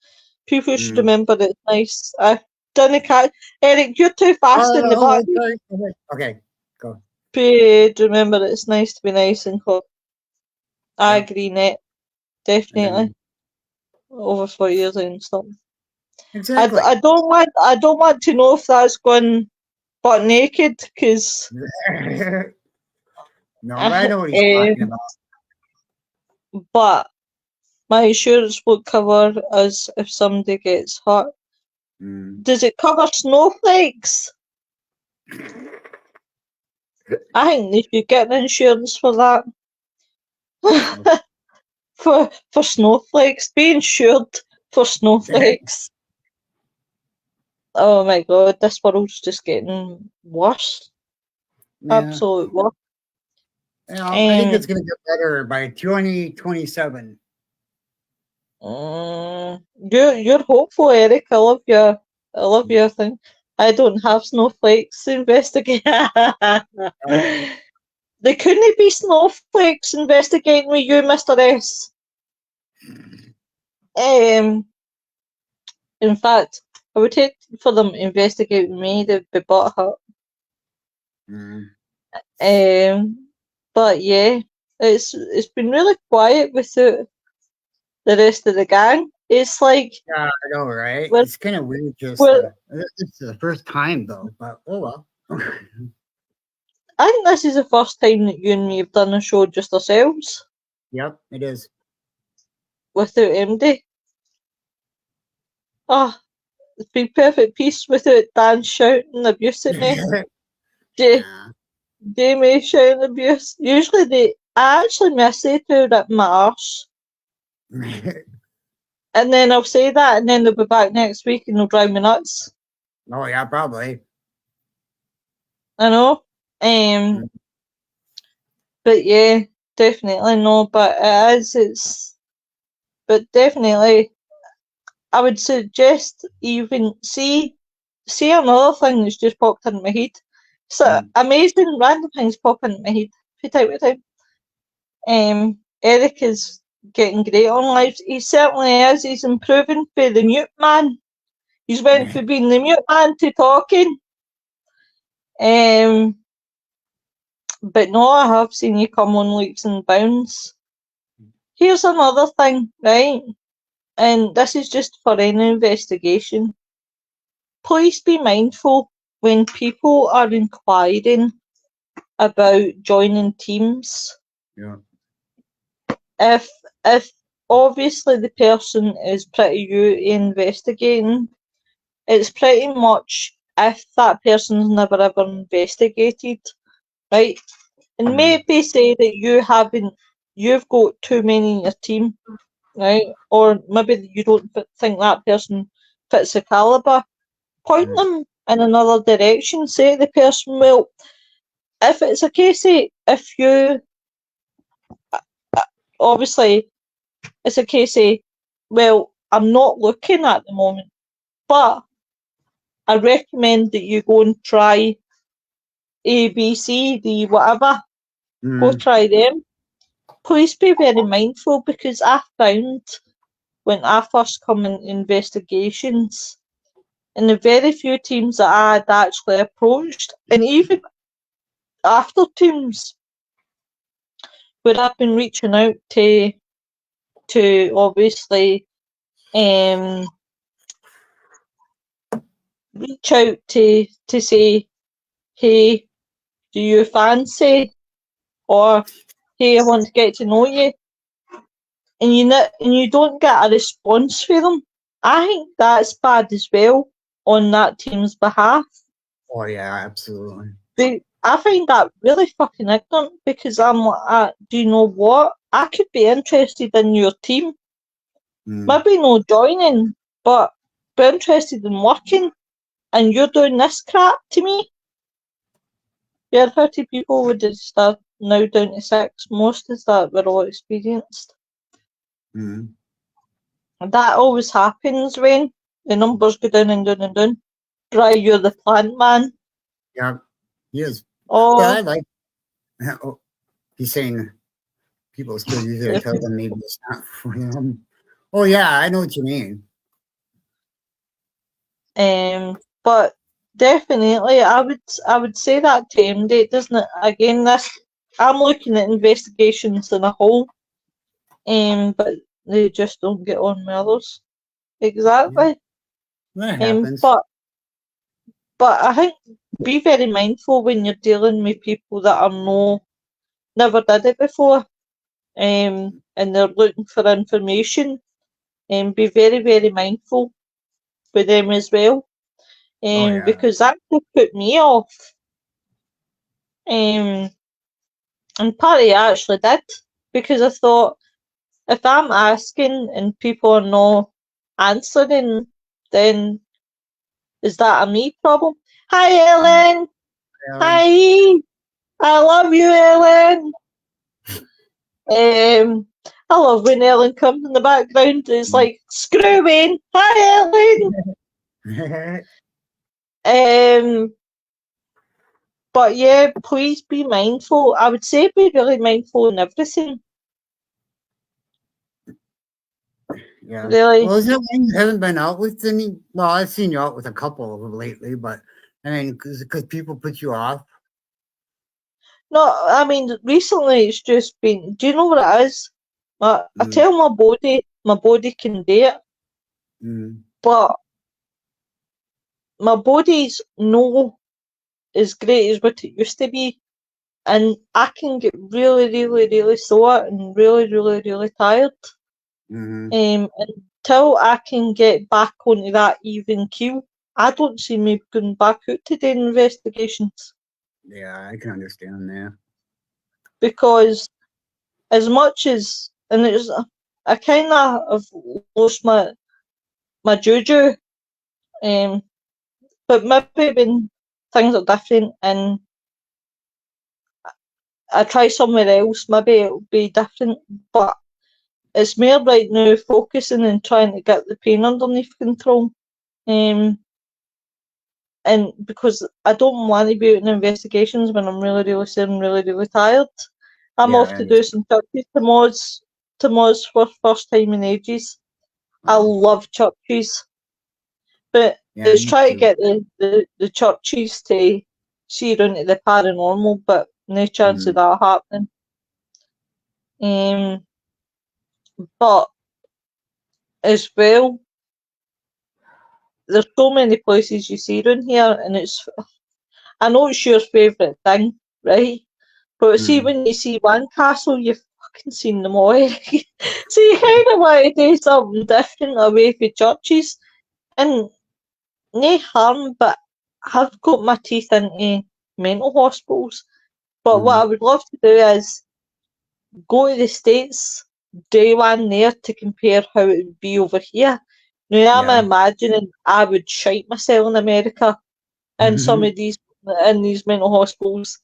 Speaker 2: People should
Speaker 1: Mm.
Speaker 2: remember that it's nice. I didn't catch. Eric, you're too fast in the
Speaker 1: Oh,
Speaker 2: back.
Speaker 1: okay. Okay, go.
Speaker 2: Paid. Remember that it's nice to be nice and hot. I
Speaker 1: Yeah.
Speaker 2: agree, Net. Definitely.
Speaker 1: And
Speaker 2: Over 4 years and stuff.
Speaker 1: exactly.
Speaker 2: I don't want to know if that's going butt naked, because
Speaker 1: No, I know what he's talking about.
Speaker 2: but my insurance won't cover us if somebody gets hurt.
Speaker 1: Mm.
Speaker 2: Does it cover snowflakes? I think they should get an insurance for that. for snowflakes. Be insured for snowflakes. Oh my god, this world's just getting worse.
Speaker 1: Yeah.
Speaker 2: Absolute worse.
Speaker 1: I think it's going to get better by 2027.
Speaker 2: You're hopeful, Eric. I love your thing. I don't have snowflakes to investigate. There couldn't be snowflakes investigating with you, Mr. S. In fact, I would hate for them to investigate with me. They'd be butthurt. But yeah, it's been really quiet without the rest of the gang. It's like
Speaker 1: Yeah, I know, right?
Speaker 2: we're,
Speaker 1: It's kind of weird. Just
Speaker 2: we're
Speaker 1: it's the first time though, but oh well.
Speaker 2: I think this is the first time that you and me have done a show just ourselves,
Speaker 1: Yep, it is.
Speaker 2: without MD. Oh, it's been perfect peace without Dan shouting abuse at me. Ja-
Speaker 1: Yeah.
Speaker 2: Jamie shouting abuse. Usually I actually miss it out at my arse. And then I'll say that, and then they'll be back next week and they'll drive me nuts.
Speaker 1: Oh yeah, probably.
Speaker 2: I know. But yeah, definitely no. But but definitely, I would suggest even see another thing that's just popped into my head. So amazing random things pop into my head from time to time. Eric is getting great on lives. He certainly is. He's improving for the mute man. He's went from being the mute man to talking. But no, I have seen you come on leaps and bounds. Here's another thing, right? And this is just for any investigation. Please be mindful when people are inquiring about joining teams.
Speaker 1: Yeah.
Speaker 2: If obviously the person is pretty new investigating, it's pretty much if that person's never ever investigated, right? And maybe say that you've got too many in your team, right? Or maybe you don't think that person fits the caliber. Point them in another direction. Say to the person, well, if it's a case of if you obviously it's a case of, well, I'm not looking at the moment, but I recommend that you go and try A, B, C, D, whatever. Go try them. Please be very mindful, because I found when I first come in investigations, and the very few teams that I had actually approached, and even after teams where I've been reaching out to obviously reach out to say, hey, do you fancy, or hey, I want to get to know you, and you don't get a response from them. I think that's bad as well on that team's behalf.
Speaker 1: Oh yeah, absolutely.
Speaker 2: I find that really fucking ignorant, because I'm like, do you know what? I could be interested in your team. Maybe no joining, but be interested in working, and you're doing this crap to me. Yeah, 30 people would have started now down to 6. Most is that we're all experienced. And that always happens when the numbers go down and down and down. Dry, you're the plant man.
Speaker 1: Yeah, he is.
Speaker 2: Oh,
Speaker 1: But I like. Oh, he's saying people still use it. I tell them maybe it's not for them. Oh yeah, I know what you mean.
Speaker 2: but definitely, I would say that to MD, doesn't it? Again, I'm looking at investigations in a whole, but they just don't get on with others. Exactly.
Speaker 1: That happens.
Speaker 2: But I think be very mindful when you're dealing with people that are never did it before, and they're looking for information, and be very, very mindful with them as well, because that could put me off. And part of it actually did, because I thought, if I'm asking and people are not answering, then is that a me problem? Hi, Ellen. Hi. I love you, Ellen. I love when Ellen comes in the background. It's like, screwing. Hi, Ellen. But yeah, please be mindful. I would say be really mindful in everything.
Speaker 1: Yeah.
Speaker 2: Really.
Speaker 1: Well, is that when you haven't been out with any? Well, I've seen you out with a couple of them lately, but I mean, because people put you off.
Speaker 2: No, I mean, recently it's just been. Do you know what it is? I tell my body can do it, but my body's no as great as what it used to be. and I can get really, really, really sore and really, really, really tired. Until I can get back onto that even keel, I don't see me going back out to doing investigations.
Speaker 1: Yeah, I can understand that.
Speaker 2: Because as much as, and it's, I kind of have lost my juju, but maybe when things are different and I try somewhere else, maybe it'll be different. But it's more right now focusing and trying to get the pain underneath control. And because I don't want to be out in investigations when I'm really, really sick and really, really tired. I'm
Speaker 1: Yeah,
Speaker 2: off
Speaker 1: I
Speaker 2: to do
Speaker 1: understand.
Speaker 2: some churches tomorrow's for first time in ages. I
Speaker 1: Wow.
Speaker 2: love churches, but
Speaker 1: Yeah,
Speaker 2: it's
Speaker 1: me
Speaker 2: trying to
Speaker 1: too.
Speaker 2: get the churches to see around to the paranormal, but no chance of that happening. But as well, there's so many places you see around here, and I know it's your favourite thing, right? But see, when you see one castle, you've fucking seen them all. So you kind of want to do something different away from churches. And no harm, but I've got my teeth into mental hospitals. But what I would love to do is go to the States, do one there to compare how it would be over here. Now
Speaker 1: Yeah.
Speaker 2: I'm imagining I would shite myself in America in some of these mental hospitals.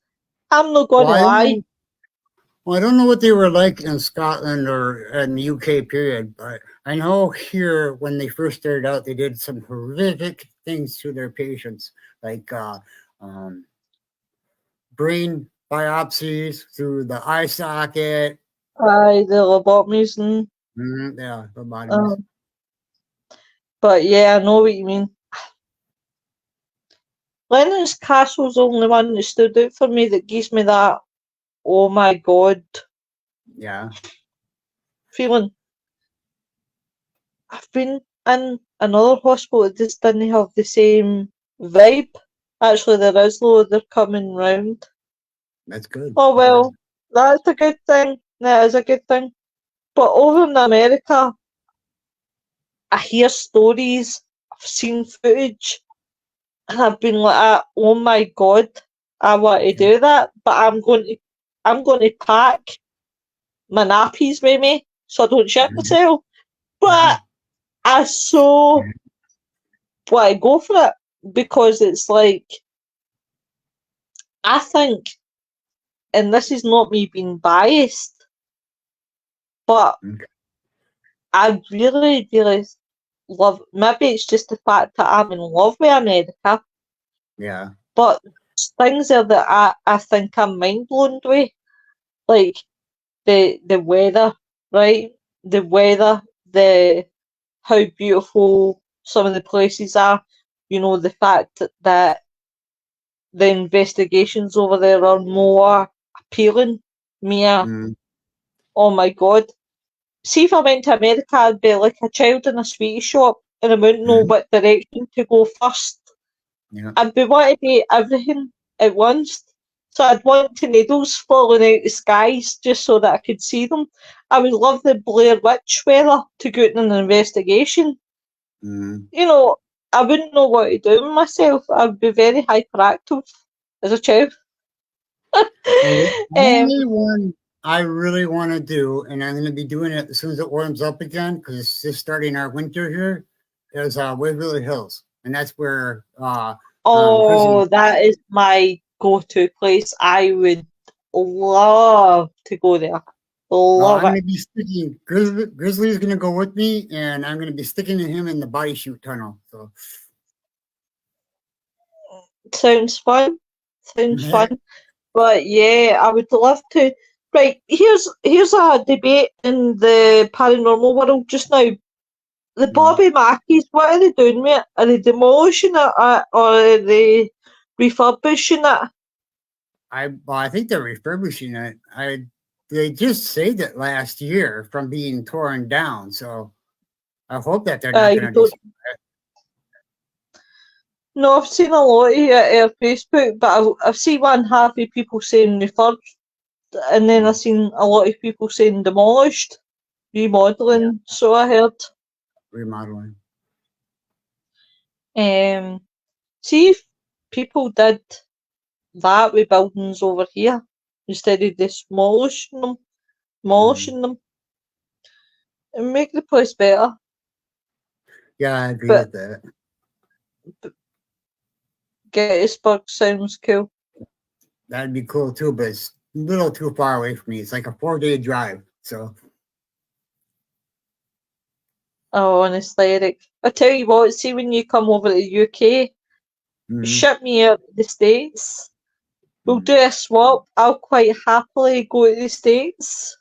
Speaker 2: I'm not
Speaker 1: Well,
Speaker 2: gonna
Speaker 1: I don't
Speaker 2: lie.
Speaker 1: know. Well, I don't know what they were like in Scotland or in the UK period, but I know here when they first started out, they did some horrific things to their patients, like um, brain biopsies through the eye socket.
Speaker 2: Aye, the lobotomies and
Speaker 1: Yeah, lobotomies.
Speaker 2: um, but yeah, I know what you mean. Lennon's Castle's the only one that stood out for me that gives me that oh my god
Speaker 1: Yeah.
Speaker 2: feeling. I've been in another hospital that just didn't have the same vibe. Actually, there is though, they're coming round.
Speaker 1: That's good.
Speaker 2: Oh
Speaker 1: Yeah.
Speaker 2: well, that's a good thing. That is a good thing. But over in America, I hear stories, I've seen footage, and I've been like, oh my god, I want to do that, but I'm going to pack my nappies with me so I don't shit myself.
Speaker 1: Yeah.
Speaker 2: But I so want to go for it because it's like I think, and this is not me being biased, but
Speaker 1: Okay.
Speaker 2: I really, really love. Maybe it's just the fact that I'm in love with America,
Speaker 1: Yeah.
Speaker 2: but things there that I think I'm mind blown with, like the weather, right? The weather, the how beautiful some of the places are. You know, the fact that the investigations over there are more appealing. Mia,
Speaker 1: Mm,
Speaker 2: oh my god. See if I went to America, I'd be like a child in a sweetie shop and I wouldn't know
Speaker 1: mhm.
Speaker 2: what direction to go first.
Speaker 1: Yeah.
Speaker 2: I'd be wanting to do everything at once. So I'd want tornadoes falling out the skies just so that I could see them. I would love the Blair Witch weather to go out in an investigation.
Speaker 1: Mm.
Speaker 2: You know, I wouldn't know what to do with myself. I'd be very hyperactive as a child.
Speaker 1: Well, the
Speaker 2: um,
Speaker 1: only one I really want to do, and I'm going to be doing it as soon as it warms up again, because it's just starting our winter here, is Waverly Hills, and that's where Grizzly.
Speaker 2: oh, that is my go-to place. I would love to go there.
Speaker 1: Well,
Speaker 2: Love
Speaker 1: I'm
Speaker 2: it.
Speaker 1: going to be sticking. Grizzly is going to go with me, and I'm going to be sticking to him in the body shoot tunnel. So,
Speaker 2: Sounds fun. Sounds fun. But yeah, I would love to. Right, here's a debate in the paranormal world just now. The
Speaker 1: mm.
Speaker 2: Bobby Mackeys, what are they doing with it? Are they demolishing it or are they refurbishing it?
Speaker 1: I think they're refurbishing it. They just saved it last year from being torn down, so I hope that they're not
Speaker 2: You
Speaker 1: going to
Speaker 2: don't.
Speaker 1: destroy it.
Speaker 2: No, I've seen a lot of it on Facebook, but I've seen one half of people saying refurbed, and then I've seen a lot of people saying demolished, remodeling. So I heard.
Speaker 1: Remodeling.
Speaker 2: See if people did that with buildings over here instead of demolishing them, and make the place better.
Speaker 1: Yeah, I agree
Speaker 2: But-
Speaker 1: with that.
Speaker 2: Gettysburg sounds cool.
Speaker 1: That'd be cool too, but it's a little too far away from me. It's like a 4-day drive. So
Speaker 2: Oh, honestly, Eric. I tell you what, see when you come over to the UK,
Speaker 1: mhm.
Speaker 2: ship me out to the States. We'll
Speaker 1: Mhm.
Speaker 2: do a swap. I'll quite happily go to the States.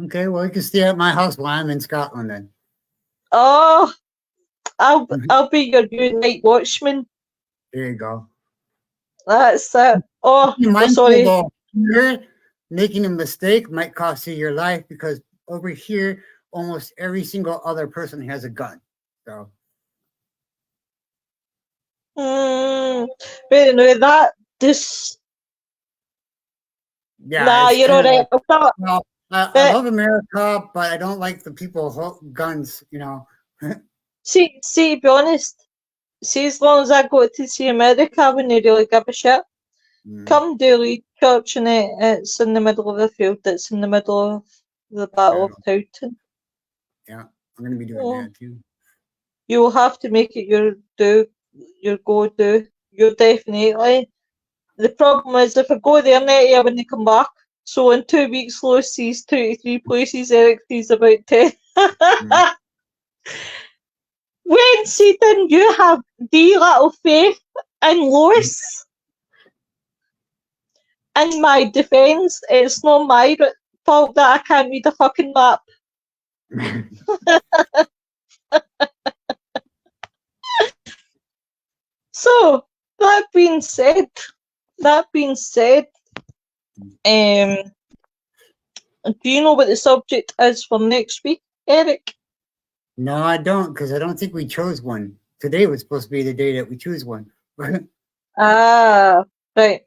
Speaker 1: Okay, well, you can stay at my house while I'm in Scotland then.
Speaker 2: Oh, I'll be your new night watchman.
Speaker 1: There you go.
Speaker 2: That's it. Oh,
Speaker 1: Be
Speaker 2: we're
Speaker 1: mindful,
Speaker 2: sorry.
Speaker 1: though, here, making a mistake might cost you your life because over here, almost every single other person has a gun. So
Speaker 2: But anyway, that this.
Speaker 1: yeah,
Speaker 2: Nah,
Speaker 1: it's
Speaker 2: you're
Speaker 1: kinda
Speaker 2: alright.
Speaker 1: like, well, I
Speaker 2: But
Speaker 1: love America, but I don't like the people who hold guns.
Speaker 2: see, to be honest, see, as long as I go to see America, I wouldn't really give a shit.
Speaker 1: Mm,
Speaker 2: Come Dooley Church, and it's in the middle of the field. It's in the middle of the Battle of Towton.
Speaker 1: yeah, I'm gonna be doing
Speaker 2: Oh.
Speaker 1: that too.
Speaker 2: You will have to make it your go-do. You're definitely. The problem is if I go there now, I wouldn't come back. So in 2 weeks, Lewis sees 2 to 3 places, Eric sees about 10. When, Satan, you have the little faith in Lewis? In my defence, it's not my fault that I can't read a fucking map. So, that being said, do you know what the subject is for next week, Eric?
Speaker 1: No, I don't, because I don't think we chose one. Today was supposed to be the day that we choose one.
Speaker 2: Ah, right.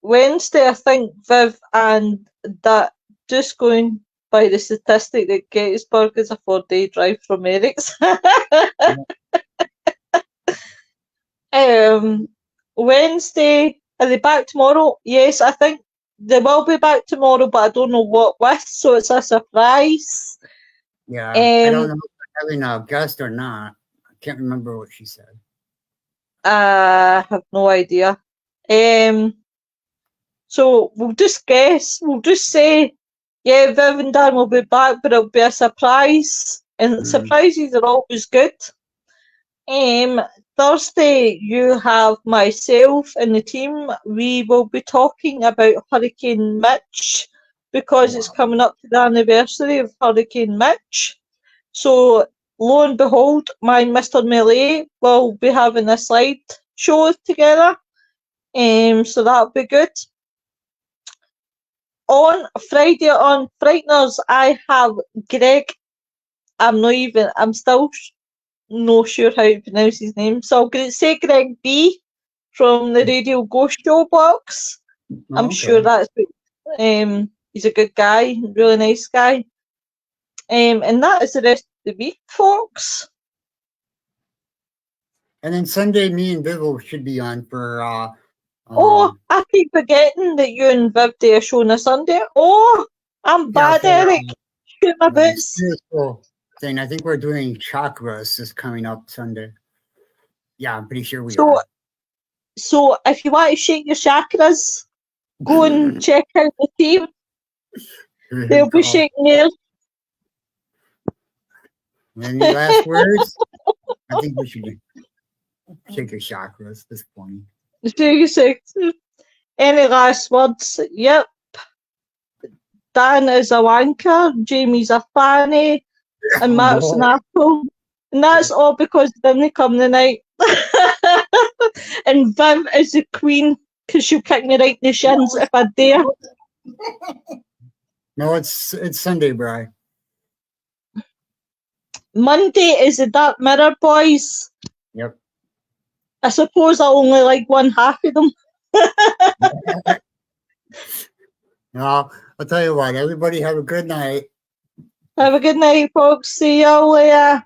Speaker 2: Wednesday, I think Viv and that, just going by the statistic that Gettysburg is a 4-day drive from Eric's. Wednesday, are they back tomorrow? Yes, I think they will be back tomorrow, but I don't know what with, so it's a surprise.
Speaker 1: Yeah, I don't
Speaker 2: Um,
Speaker 1: know if they're having a guest or not. I can't remember what she said.
Speaker 2: I have no idea. So we'll just guess. We'll just say, yeah, Viv and Dan will be back, but it'll be a surprise. And surprises are always good. Thursday, you have myself and the team. We will be talking about Hurricane Mitch because it's coming up to the anniversary of Hurricane Mitch. So, lo and behold, my Mr. Melee will be having a slide show together. So that'll be good. On Friday, on Frighteners, I have Greg. I'm still not sure how to pronounce his name. So I'm going to say Greg B from the Radio Ghost Show box. I'm sure that's it. He's a good guy, really nice guy. And that is the rest of the week, folks.
Speaker 1: And then Sunday, me and Viv should be on for.
Speaker 2: I keep forgetting that you and Viv do a show on a Sunday. Oh, I'm bad, Eric. Shoot my boots.
Speaker 1: Spiritual thing. I think we're doing chakras this coming up Sunday. Yeah, I'm pretty sure we are.
Speaker 2: So if you want to shake your chakras, go and check out the team. They'll be shaking theirs.
Speaker 1: Any last words? I think we should shake your chakras at this point.
Speaker 2: Any last words? Yep. Dan is a wanker, Jamie's a fanny, and Matt's an apple. And that's all because they didn't come the night. And Viv is the queen because she'll kick me right in the shins if I dare.
Speaker 1: No, it's Sunday, Bri.
Speaker 2: Monday is the Dark Mirror Boys.
Speaker 1: Yep.
Speaker 2: I suppose I only like one half of them.
Speaker 1: No, I'll tell you what, everybody have a good night.
Speaker 2: Have a good night, folks. See y'all later.